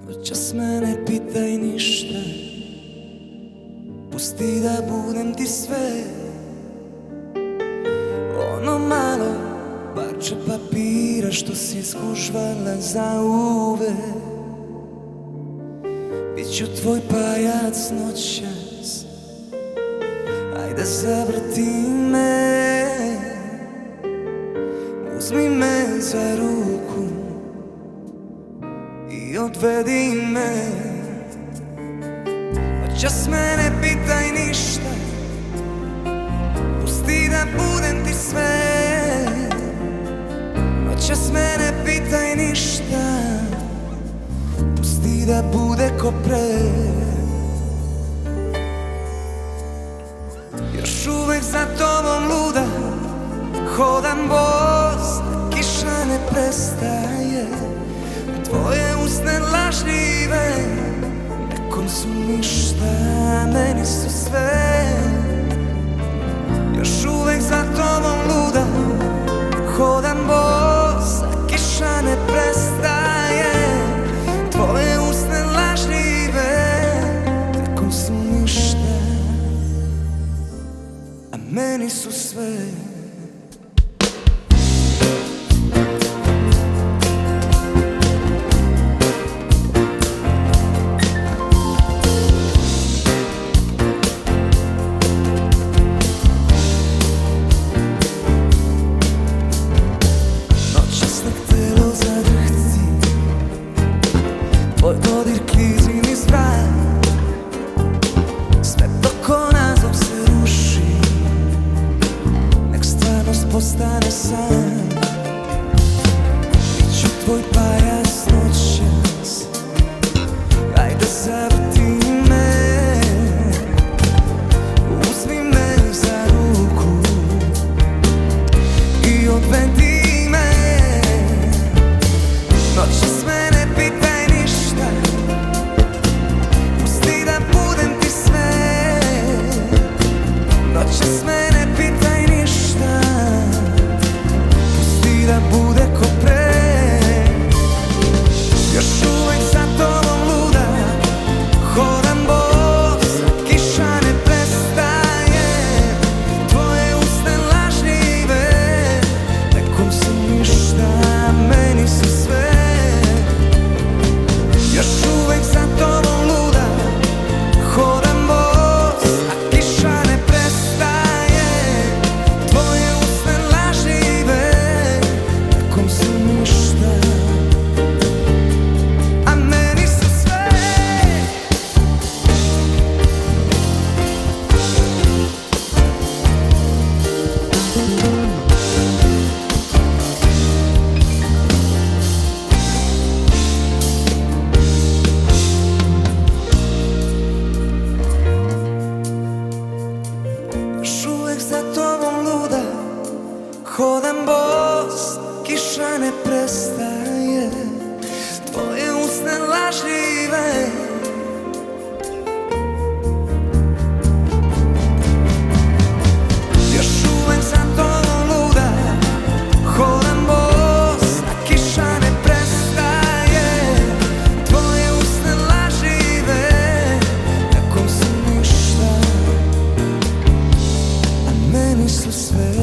Noćas me ne pitaj ništa, pusti da budem ti sve. Ono malo parče papira što si skužvala za uvek, bit ću tvoj pajac noćas, ajde zavrti me, uzmi me za ruku i odvedi me. Noćas me ne pitaj ništa, pusti da budem ti sve. Noćas me ne pitaj ništa, pusti da bude ko pre. Još uvek za tobom luda, hodam bos, kiša ne prestaje. Tvoje usne lažljive, nekom su ništa, meni su sve. Još uvek za tobom luda, hodam bos, kiša ne prestaje. Tvoje usne lažljive, nekom su ništa, a meni su sve. Tvoj dodir klizi niz vrat, sve toko nas dok se ruši, nek stvarnost postane san. Biću tvoj pajac noćas, ajde zavrti me, uzmi me za ruku i odvedi me. Noćas me ne pitaj ništa, pusti da budem ti sve. Noćas me ne pitaj ništa, pusti da bude ko pre. Još uvek za tobom luda, hodam bos, kiša ne prestaje. Tvoje usne lažljive, nekom su ništa, meni su sve. Još uvek za tobom luda, hodam bos, a kiša ne prestaje. Tvoje usne lažljive, nekom su ništa, a meni su sve. Još uvek za tobom luda, hodam bos, kiša ne prestaje. Tvoje usne lažljive, još uvek za tobom luda, hodam bos, a kiša ne prestaje. Tvoje usne lažljive, nekom su ništa, a meni su sve.